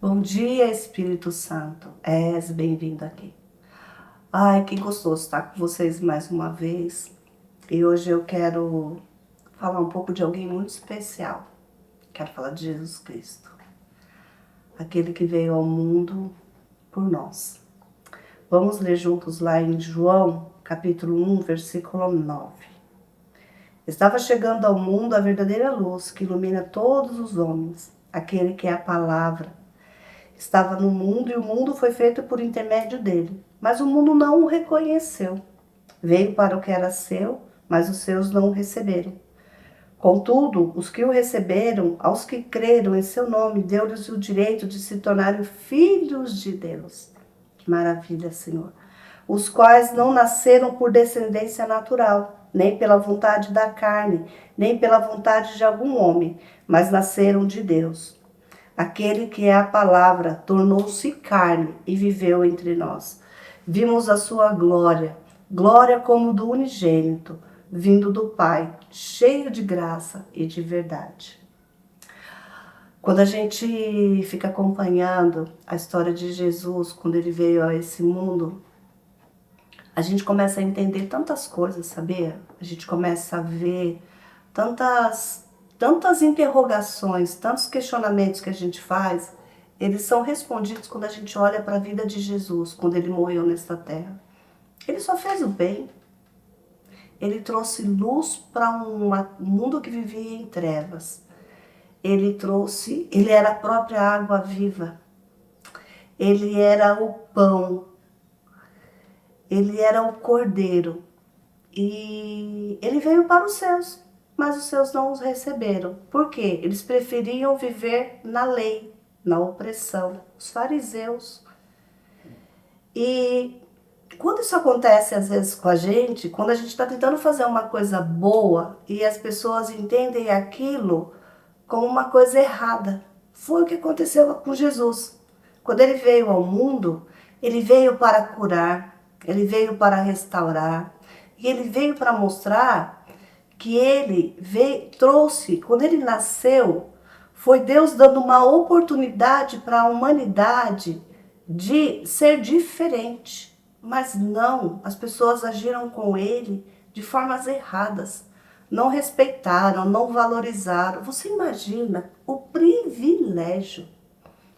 Bom dia, Espírito Santo. És bem-vindo aqui. Ai, que gostoso estar com vocês mais uma vez. E hoje eu quero falar um pouco de alguém muito especial. Quero falar de Jesus Cristo, aquele que veio ao mundo por nós. Vamos ler juntos lá em João, capítulo 1, versículo 9. Estava chegando ao mundo a verdadeira luz que ilumina todos os homens, aquele que é a palavra. Estava no mundo e o mundo foi feito por intermédio dele, mas o mundo não o reconheceu. Veio para o que era seu, mas os seus não o receberam. Contudo, os que o receberam, aos que creram em seu nome, deu-lhes o direito de se tornarem filhos de Deus. Que maravilha, Senhor! Os quais não nasceram por descendência natural, nem pela vontade da carne, nem pela vontade de algum homem, mas nasceram de Deus. Aquele que é a palavra tornou-se carne e viveu entre nós. Vimos a sua glória, glória como do unigênito, vindo do Pai, cheio de graça e de verdade. Quando a gente fica acompanhando a história de Jesus, quando ele veio a esse mundo, a gente começa a entender tantas coisas, sabia? A gente começa a ver tantas interrogações, tantos questionamentos que a gente faz, eles são respondidos quando a gente olha para a vida de Jesus, quando ele morreu nesta terra. Ele só fez o bem. Ele trouxe luz para um mundo que vivia em trevas. Ele era a própria água viva. Ele era o pão. Ele era o cordeiro. E ele veio para os seus, mas os seus não os receberam. Por quê? Eles preferiam viver na lei, na opressão. Os fariseus. E quando isso acontece às vezes com a gente, quando a gente está tentando fazer uma coisa boa e as pessoas entendem aquilo como uma coisa errada. Foi o que aconteceu com Jesus. Quando ele veio ao mundo, ele veio para curar, ele veio para restaurar, e ele veio para mostrar que trouxe, quando ele nasceu, foi Deus dando uma oportunidade para a humanidade de ser diferente. Mas não, as pessoas agiram com ele de formas erradas. Não respeitaram, não valorizaram. Você imagina o privilégio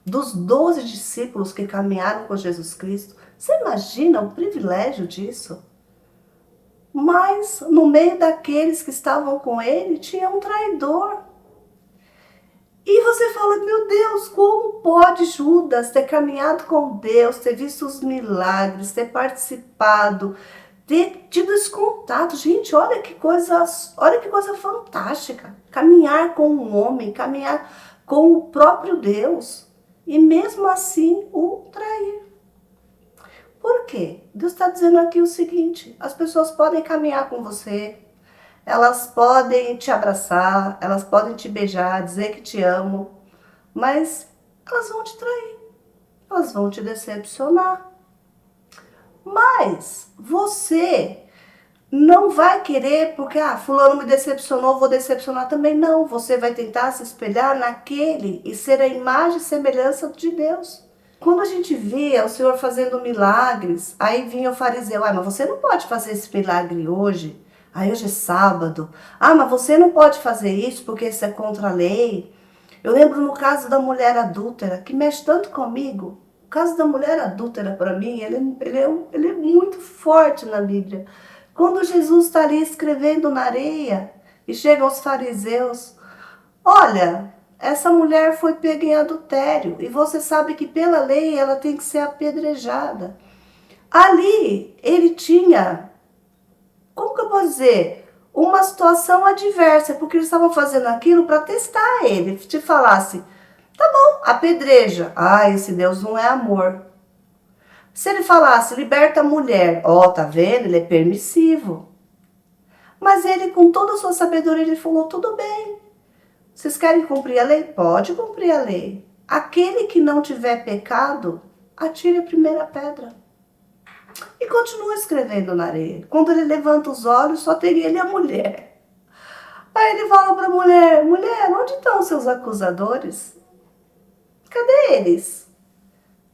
dos 12 discípulos que caminharam com Jesus Cristo? Você imagina o privilégio disso? Mas no meio daqueles que estavam com ele tinha um traidor. E você fala, meu Deus, como pode Judas ter caminhado com Deus, ter visto os milagres, ter participado, ter tido esse contato? Gente, olha que coisa fantástica. Caminhar com um homem, caminhar com o próprio Deus. E mesmo assim o trair. Por quê? Deus está dizendo aqui o seguinte: as pessoas podem caminhar com você, elas podem te abraçar, elas podem te beijar, dizer que te amam, mas elas vão te trair, elas vão te decepcionar. Mas você não vai querer, porque fulano me decepcionou, vou decepcionar também. Não, você vai tentar se espelhar naquele e ser a imagem e semelhança de Deus. Quando a gente via o Senhor fazendo milagres, aí vinha o fariseu, mas você não pode fazer esse milagre hoje. Aí hoje é sábado. Mas você não pode fazer isso porque isso é contra a lei. Eu lembro no caso da mulher adúltera, que mexe tanto comigo. O caso da mulher adúltera, para mim, ele é muito forte na Bíblia. Quando Jesus está ali escrevendo na areia e chegam os fariseus, olha, essa mulher foi pega em adultério e você sabe que pela lei ela tem que ser apedrejada. Ali ele tinha, como que eu posso dizer, uma situação adversa, porque eles estavam fazendo aquilo para testar ele. Te falasse, tá bom, apedreja. Esse Deus não é amor. Se ele falasse, liberta a mulher, tá vendo? Ele é permissivo. Mas ele, com toda a sua sabedoria, ele falou, tudo bem. Vocês querem cumprir a lei? Pode cumprir a lei. Aquele que não tiver pecado, atire a primeira pedra. E continua escrevendo na areia. Quando ele levanta os olhos, só tem ele e a mulher. Aí ele fala para a mulher, mulher, onde estão seus acusadores? Cadê eles?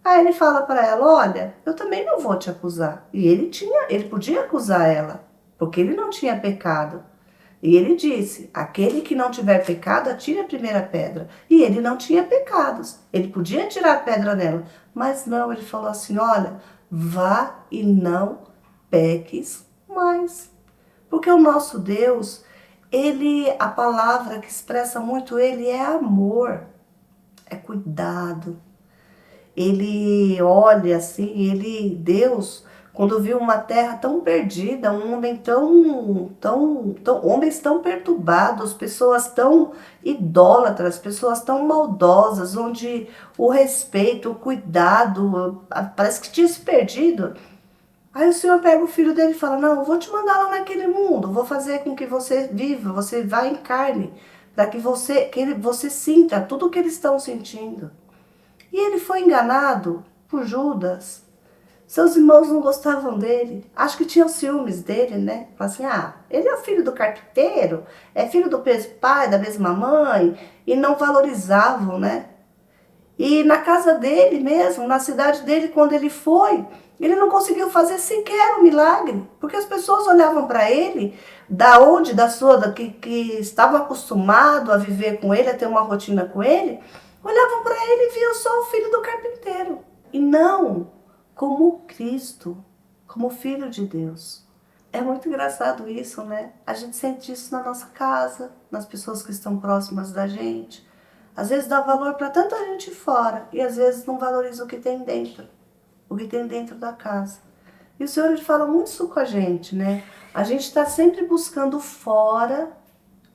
Aí ele fala para ela, olha, eu também não vou te acusar. E ele podia acusar ela, porque ele não tinha pecado. E ele disse, aquele que não tiver pecado, atire a primeira pedra. E ele não tinha pecados. Ele podia tirar a pedra nela. Mas não, ele falou assim, olha, vá e não peques mais. Porque o nosso Deus, a palavra que expressa muito ele é amor, é cuidado. Ele olha assim, Deus, quando viu uma terra tão perdida, um homem homens tão perturbados, pessoas tão idólatras, pessoas tão maldosas, onde o respeito, o cuidado, parece que tinha se perdido. Aí o Senhor pega o filho dele e fala, não, eu vou te mandar lá naquele mundo, vou fazer com que você viva, você vá em carne, para que você sinta tudo o que eles estão sentindo. E ele foi enganado por Judas. Seus irmãos não gostavam dele. Acho que tinham ciúmes dele, né? Falaram assim, ele é o filho do carpinteiro, é filho do mesmo pai, da mesma mãe. E não valorizavam, né? E na casa dele mesmo, na cidade dele, quando ele foi, ele não conseguiu fazer sequer um milagre. Porque as pessoas olhavam para ele, que estavam acostumados a viver com ele, a ter uma rotina com ele, olhavam para ele e viam só o filho do carpinteiro. E não como Cristo, como Filho de Deus. É muito engraçado isso, né? A gente sente isso na nossa casa, nas pessoas que estão próximas da gente. Às vezes dá valor para tanta gente fora e às vezes não valoriza o que tem dentro, o que tem dentro da casa. E o Senhor ele fala muito isso com a gente, né? A gente está sempre buscando fora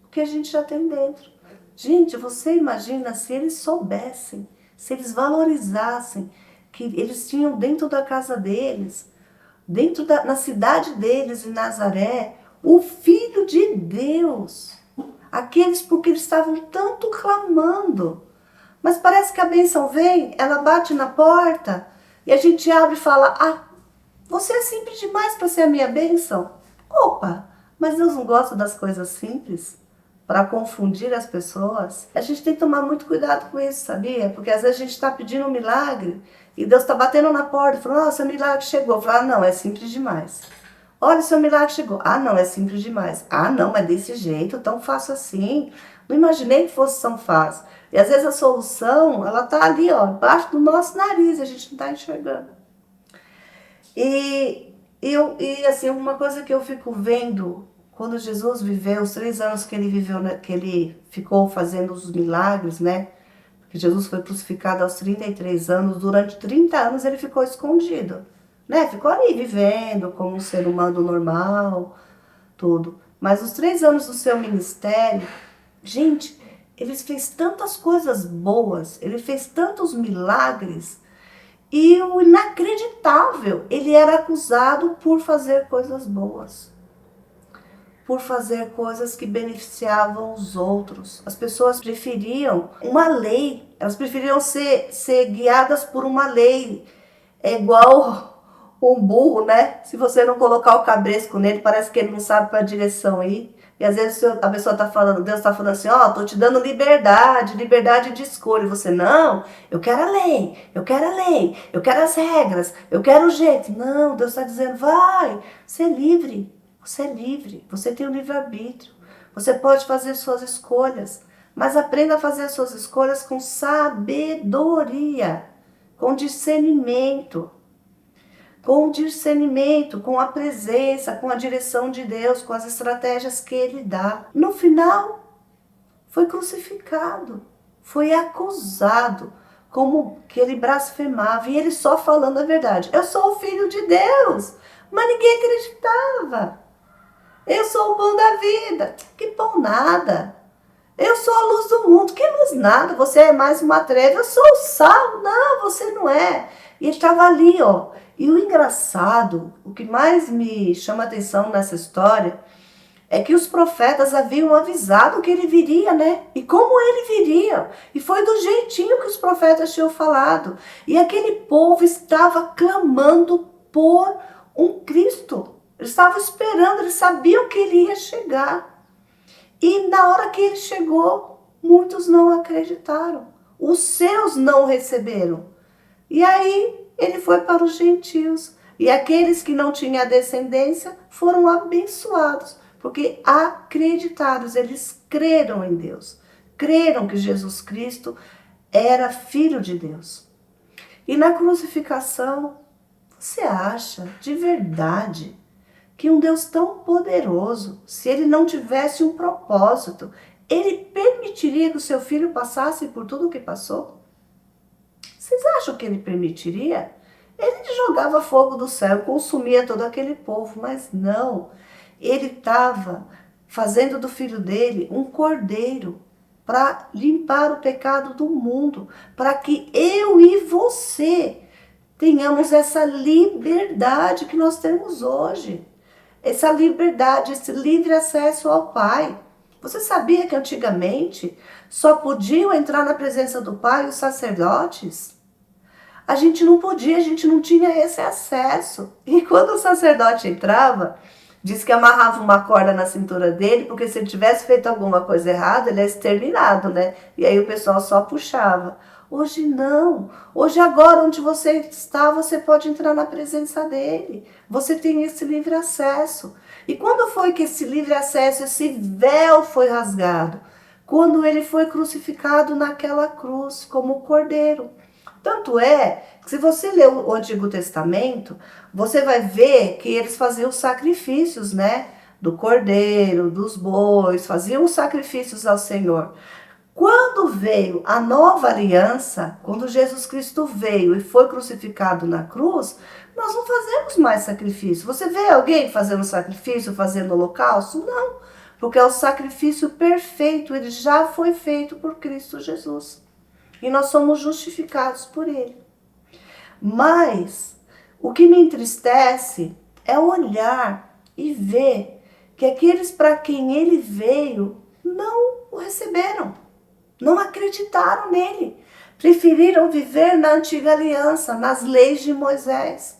o que a gente já tem dentro. Gente, você imagina se eles soubessem, se eles valorizassem que eles tinham dentro da casa deles, na cidade deles, em Nazaré, o Filho de Deus. Aqueles porque eles estavam tanto clamando. Mas parece que a bênção vem, ela bate na porta e a gente abre e fala, você é simples demais para ser a minha bênção. Opa, mas Deus não gosta das coisas simples para confundir as pessoas. A gente tem que tomar muito cuidado com isso, sabia? Porque às vezes a gente está pedindo um milagre e Deus está batendo na porta e falando, seu milagre chegou. Fala, não, é simples demais. Olha, seu milagre chegou. Não, é simples demais. Não, mas desse jeito, tão fácil assim. Não imaginei que fosse tão fácil. E às vezes a solução, ela tá ali, ó, embaixo do nosso nariz, a gente não tá enxergando. E assim, uma coisa que eu fico vendo, quando Jesus viveu, os 3 anos que ele viveu, né, que ele ficou fazendo os milagres, né? Porque Jesus foi crucificado aos 33 anos, durante 30 anos ele ficou escondido, né? Ficou ali vivendo como um ser humano normal, tudo. Mas os 3 anos do seu ministério, gente, ele fez tantas coisas boas, ele fez tantos milagres, e o inacreditável, ele era acusado por fazer coisas boas, por fazer coisas que beneficiavam os outros. As pessoas preferiam uma lei, elas preferiam ser guiadas por uma lei. É igual um burro, né? Se você não colocar o cabresco nele, parece que ele não sabe para a direção ir. E às vezes a pessoa está falando, Deus está falando assim, tô te dando liberdade de escolha. E você, não, eu quero a lei, eu quero a lei, eu quero as regras, eu quero o jeito. Não, Deus está dizendo, vai, você é livre, você tem o livre-arbítrio, você pode fazer suas escolhas, mas aprenda a fazer as suas escolhas com sabedoria, com discernimento, com a presença, com a direção de Deus, com as estratégias que Ele dá. No final, foi crucificado, foi acusado, como que ele blasfemava, e ele só falando a verdade. Eu sou o Filho de Deus, mas ninguém acreditava. Eu sou o pão da vida. Que pão nada. Eu sou a luz do mundo. Que luz nada. Você é mais uma treva. Eu sou o sal. Não, você não é. E ele estava ali, ó. E o engraçado, o que mais me chama a atenção nessa história, é que os profetas haviam avisado que ele viria, né? E como ele viria. E foi do jeitinho que os profetas tinham falado. E aquele povo estava clamando por um Cristo. Eles estavam esperando, eles sabiam que ele ia chegar. E na hora que ele chegou, muitos não acreditaram. os seus não receberam. E aí ele foi para os gentios. E aqueles que não tinham a descendência foram abençoados, porque acreditaram, eles creram em Deus. Creram que Jesus Cristo era Filho de Deus. E na crucificação, você acha de verdade que um Deus tão poderoso, se ele não tivesse um propósito, ele permitiria que o seu filho passasse por tudo o que passou? Vocês acham que ele permitiria? Ele jogava fogo do céu, consumia todo aquele povo, mas não. Ele estava fazendo do filho dele um cordeiro para limpar o pecado do mundo, para que eu e você tenhamos essa liberdade que nós temos hoje. Essa liberdade, esse livre acesso ao Pai. Você sabia que antigamente só podiam entrar na presença do Pai os sacerdotes? A gente não podia, a gente não tinha esse acesso. E quando o sacerdote entrava, diz que amarrava uma corda na cintura dele, porque se ele tivesse feito alguma coisa errada, ele é exterminado, né? E aí o pessoal só puxava. Hoje não. Hoje agora, onde você está, você pode entrar na presença dele. Você tem esse livre acesso. E quando foi que esse livre acesso, esse véu foi rasgado? Quando ele foi crucificado naquela cruz como cordeiro. Tanto é que se você ler o Antigo Testamento, você vai ver que eles faziam sacrifícios, né? Do cordeiro, dos bois, faziam sacrifícios ao Senhor. Quando veio a nova aliança, quando Jesus Cristo veio e foi crucificado na cruz, nós não fazemos mais sacrifício. Você vê alguém fazendo sacrifício, fazendo holocausto? Não, porque é o sacrifício perfeito, ele já foi feito por Cristo Jesus. E nós somos justificados por ele. Mas o que me entristece é olhar e ver que aqueles para quem ele veio não o receberam, não acreditaram nele, preferiram viver na antiga aliança, nas leis de Moisés.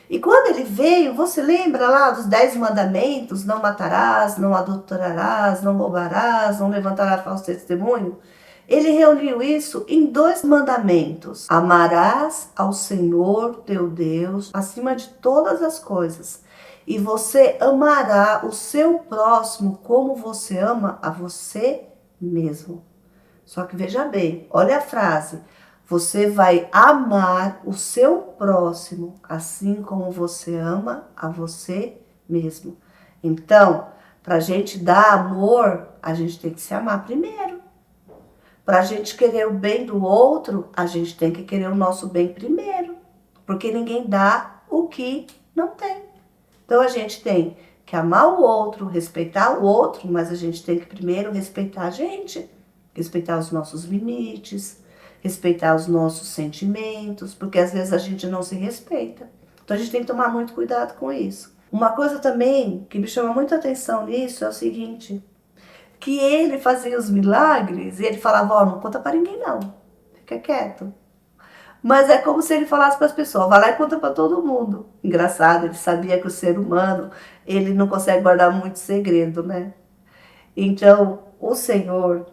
E quando ele veio, você lembra lá dos 10 mandamentos? Não matarás, não adulterarás, não roubarás, não levantarás falso testemunho. Ele reuniu isso em 2 mandamentos. Amarás ao Senhor teu Deus acima de todas as coisas. E você amará o seu próximo como você ama a você mesmo. Só que veja bem, olha a frase. Você vai amar o seu próximo assim como você ama a você mesmo. Então, para a gente dar amor, a gente tem que se amar primeiro. Para a gente querer o bem do outro, a gente tem que querer o nosso bem primeiro. Porque ninguém dá o que não tem. Então a gente tem que amar o outro, respeitar o outro, mas a gente tem que primeiro respeitar a gente. Respeitar os nossos limites, respeitar os nossos sentimentos, porque às vezes a gente não se respeita. Então a gente tem que tomar muito cuidado com isso. Uma coisa também que me chama muita atenção nisso é o seguinte, que ele fazia os milagres e ele falava, ó, não conta para ninguém não, fica quieto. Mas é como se ele falasse para as pessoas, vai lá e conta para todo mundo. Engraçado, ele sabia que o ser humano, ele não consegue guardar muito segredo, né? Então, o Senhor,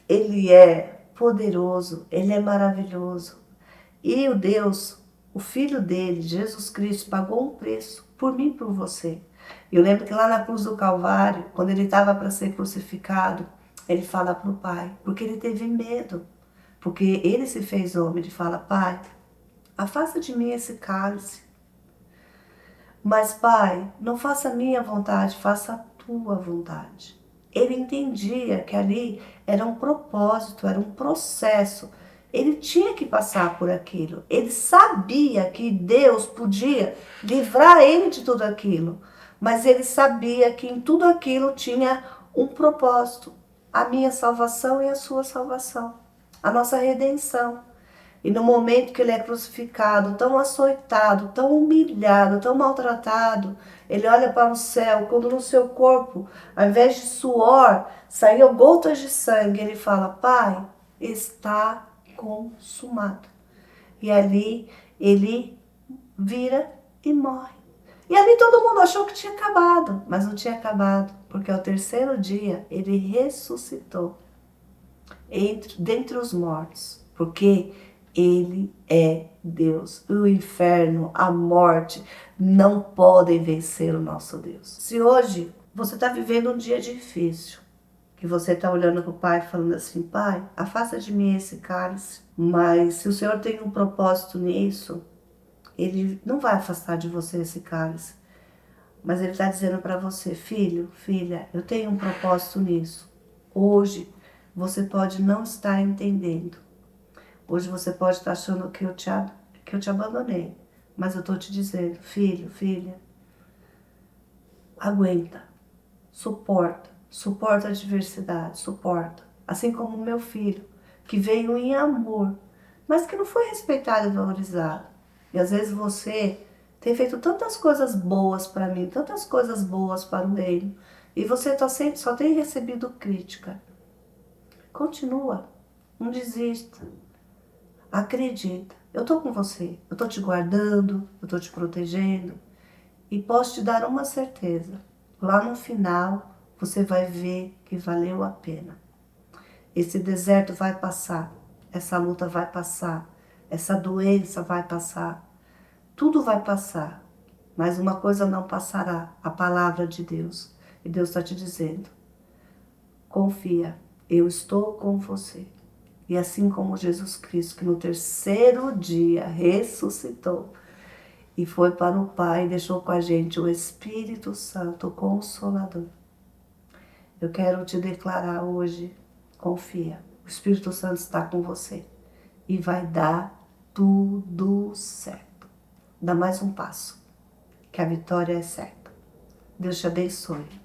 ele é poderoso, ele é maravilhoso. E o Deus, o Filho dele, Jesus Cristo, pagou um preço por mim e por você. Eu lembro que lá na cruz do Calvário, quando ele estava para ser crucificado, ele fala para o Pai, porque ele teve medo. Porque ele se fez homem, ele fala, Pai, afasta de mim esse cálice. Mas, Pai, não faça a minha vontade, faça a tua vontade. Ele entendia que ali era um propósito, era um processo. Ele tinha que passar por aquilo. Ele sabia que Deus podia livrar ele de tudo aquilo. Mas ele sabia que em tudo aquilo tinha um propósito. A minha salvação e a sua salvação. A nossa redenção. E no momento que ele é crucificado, tão açoitado, tão humilhado, tão maltratado, ele olha para o céu, quando no seu corpo, ao invés de suor, saíam gotas de sangue, ele fala, Pai, está consumado. E ali ele vira e morre. E ali todo mundo achou que tinha acabado, mas não tinha acabado, porque ao 3º dia ele ressuscitou dentre os mortos. porque Ele é Deus. O inferno, a morte, não podem vencer o nosso Deus. Se hoje você está vivendo um dia difícil, que você está olhando para o Pai falando assim, Pai, afasta de mim esse cálice. Mas se o Senhor tem um propósito nisso, Ele não vai afastar de você esse cálice. Mas Ele está dizendo para você, filho, filha, eu tenho um propósito nisso. Hoje você pode não estar entendendo. Hoje você pode estar achando que eu te abandonei. Mas eu estou te dizendo, filho, filha, aguenta, suporta a adversidade, suporta. Assim como o meu filho, que veio em amor, mas que não foi respeitado e valorizado. E às vezes você tem feito tantas coisas boas para mim, tantas coisas boas para o reino, e você só tem recebido crítica. Continua, não desista, acredita. Eu estou com você, eu estou te guardando, eu estou te protegendo, e posso te dar uma certeza, lá no final você vai ver que valeu a pena. Esse deserto vai passar, essa luta vai passar, essa doença vai passar, tudo vai passar, mas uma coisa não passará, a palavra de Deus. E Deus está te dizendo, confia, eu estou com você. E assim como Jesus Cristo, que no terceiro dia ressuscitou e foi para o Pai e deixou com a gente o Espírito Santo, o Consolador. Eu quero te declarar hoje, confia, o Espírito Santo está com você e vai dar tudo certo. Dá mais um passo, que a vitória é certa. Deus te abençoe.